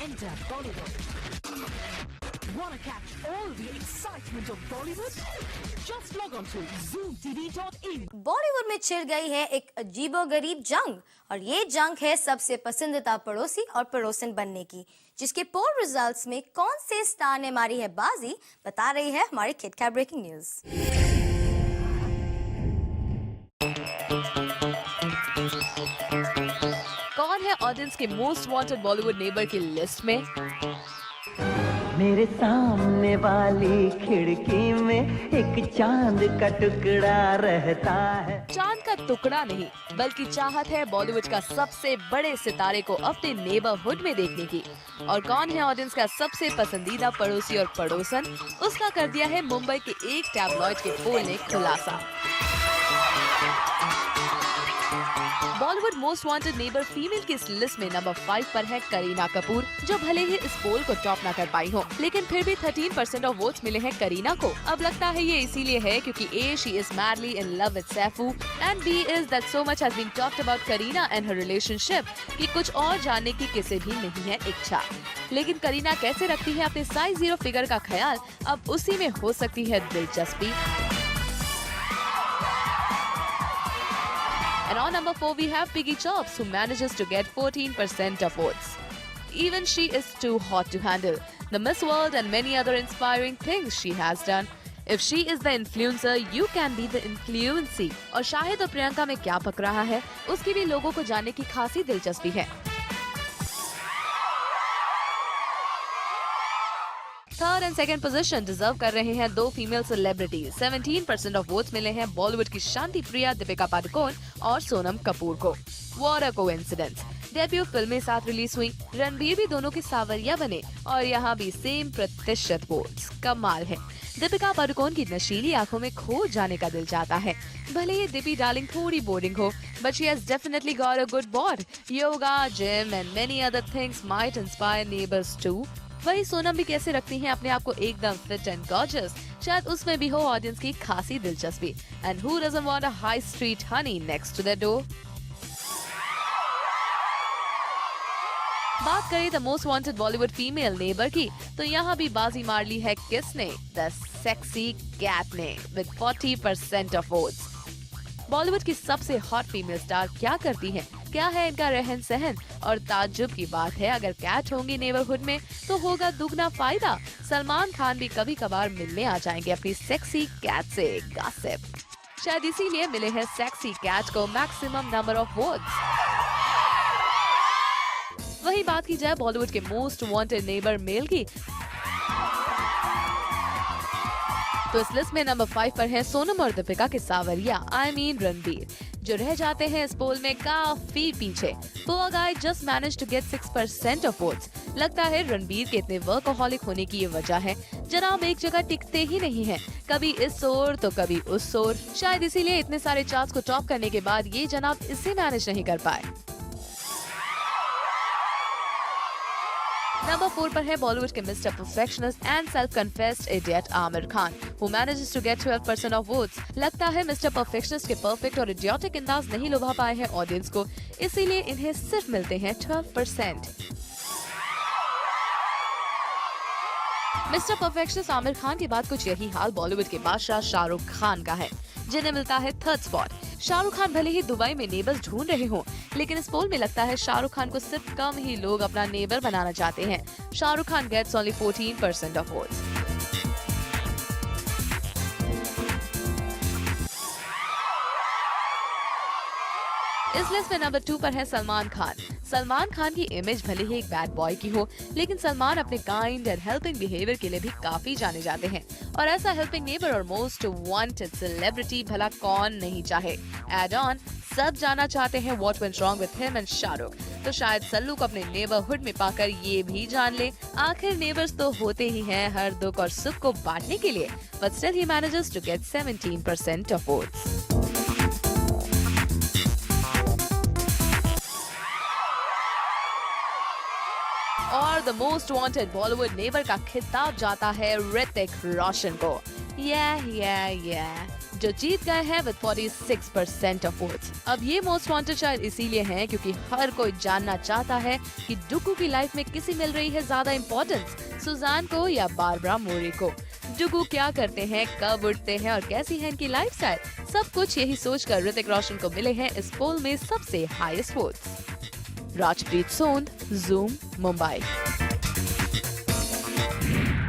Enter Bollywood. Wanna catch all the excitement of Bollywood? Just log on to zoomtv.in. Bollywood में छिड़ गई है एक अजीबोगरीब जंग और ये जंग है सबसे पसंदीदा पड़ोसी और पड़ोसन बनने की, जिसके पोल रिजल्ट्स में कौन से स्टार ने मारी है बाजी, बता रही है हमारी KitKat ब्रेकिंग न्यूज। कौन है ऑडियंस के मोस्ट वांटेड बॉलीवुड नेबर की लिस्ट में? मेरे सामने वाली खिड़की में एक चांद का टुकड़ा रहता है। चांद का टुकड़ा नहीं, बल्कि चाहत है बॉलीवुड का सबसे बड़े सितारे को अपने नेबरहुड में देखने की। और कौन है ऑडियंस का सबसे पसंदीदा पड़ोसी और पड़ोसन, उसका कर दिया है मुंबई के एक टैबलॉइड के पोल ने खुलासा। Bollywood most wanted neighbour female की इस लिस्ट में नंबर 5 पर है करीना कपूर, जो भले ही इस पोल को टॉप ना कर पाई हो, लेकिन फिर भी 13% ऑफ वोट्स मिले हैं करीना को। अब लगता है ये इसीलिए है क्योंकि A, she is madly in love with Saifu, and B is that so much has been talked about Kareena and her relationship कि कुछ और जानने की किसी भी नहीं है इच्छा। लेकिन करीना कैसे रखती है अपने साइज 0 फिगर का ख्याल, अब उसी में हो सकती है दिलचस्पी। And on number 4 we have Piggy Chops, who manages to get 14% of votes. Even she is too hot to handle the Miss World and many other inspiring things she has done. If she is the influencer, you can be the influencee. और शाहिद और प्रियंका में क्या पक रहा है, उसकी भी लोगों को जानने की खासी दिलचस्पी है। Third and second position deserve कर रहे हैं दो फीमेल सेलिब्रिटीज। 17% ऑफ वोट्स मिले हैं बॉलीवुड की शांति प्रिया दीपिका पादुकोण और सोनम कपूर को। व्हाट अ कोइंसिडेंस, डेब्यू फिल्में साथ रिलीज हुई, रणबीर भी दोनों के सावरिया बने और यहाँ भी सेम प्रतिशत वोट्स। कमाल है, दीपिका पादुकोण की नशीली आंखों में खो जाने का दिल चाहता है। भले ही दीपी डार्लिंग थोड़ी बोरिंग हो, but she has definitely got a good bod. Yoga, gym and many other things might inspire neighbors too. वही सोनम भी कैसे रखती हैं अपने आप को एकदम फिट एंड गॉर्जियस, शायद उसमें भी हो ऑडियंस की खासी दिलचस्पी। And who doesn't want a high street honey next to the door. बात करें the most wanted Bollywood female neighbour की, तो यहाँ भी बाजी मार ली है किसने? द सेक्सी कैट ने विद 40% ऑफ वोट्स। बॉलीवुड की सबसे हॉट फीमेल स्टार क्या करती हैं? क्या है इनका रहन सहन? और ताज्जुब की बात है, अगर कैट होंगी नेबरहुड में तो होगा दुगना फायदा। सलमान खान भी कभी कभार मिलने आ जाएंगे अपनी सेक्सी कैट से। गॉसिप, शायद इसीलिए मिले हैं सेक्सी कैट को मैक्सिमम नंबर ऑफ वोट्स। वही बात की जाए बॉलीवुड के मोस्ट वांटेड नेबर मेल की, तो इस लिस्ट में नंबर 5 पर है सोनम और दीपिका के सावरिया, आई मीन रणबीर, जो रह जाते हैं इस पोल में काफी पीछे। Poor guy just managed to get 6% of votes. लगता है रणबीर के इतने वर्कहोलिक होने की ये वजह है, जनाब एक जगह टिकते ही नहीं हैं, कभी इस ओर तो कभी उस ओर। शायद इसीलिए इतने सारे चार्ट्स को टॉप करने के बाद ये जनाब इसे मैनेज नहीं कर पाए। नंबर 4 पर है बॉलीवुड के mister perfectionist and self confessed idiot Aamir Khan, who manages to get 12% of votes. लगता है मिस्टर परफेक्शनिस्ट के परफेक्ट और इडियोटिक अंदाज नहीं लुभा पाए हैं ऑडियंस को, इसीलिए इन्हें सिर्फ मिलते हैं 12%। मिस्टर परफेक्शनिस्ट आमिर खान के बाद कुछ यही हाल बॉलीवुड के बादशाह शाहरुख खान का है, जिन्हें मिलता है 3rd स्पॉट। शाहरुख खान भले ही दुबई में नेबर्स ढूंढ रहे हों, लेकिन इस पोल में लगता है शाहरुख खान को सिर्फ कम ही लोग अपना नेबर बनाना चाहते हैं। Shahrukh Khan gets only 14% of votes. इस लिस्ट में नंबर 2 पर है सलमान खान। सलमान खान की इमेज भले ही एक बैड बॉय की हो, लेकिन सलमान अपने काइंड एंड हेल्पिंग बिहेवियर के लिए भी काफी जाने जाते हैं, और ऐसा हेल्पिंग नेबर और मोस्ट वांटेड सेलिब्रिटी भला कौन नहीं चाहे। एड ऑन, सब जानना चाहते हैं what went wrong with him and Shahrukh, तो शायद सल्लू को अपने नेबरहुड में पाकर ये भी जान ले। आखिर नेबर्स तो होते ही हैं हर दुख और सुख को बांटने के लिए, but still he manages to get 17% of votes. और the most wanted Bollywood neighbour का खिताब जाता है ऋतिक रोशन को। जो जीत गए हैं विद 46% ऑफ वोट्स। अब ये मोस्ट वांटेड शायद इसीलिए हैं क्योंकि हर कोई जानना चाहता है कि डुगू की लाइफ में किसे मिल रही है ज्यादा इम्पोर्टेंस, सुजान को या बारबरा मोरे को। डुगू क्या करते हैं, कब उठते हैं और कैसी है इनकी लाइफस्टाइल, सब कुछ यही सोचकर ऋतिक रोशन को मिले हैं इस पोल में सबसे highest votes. Rajpreet Sond, Zoom, Mumbai.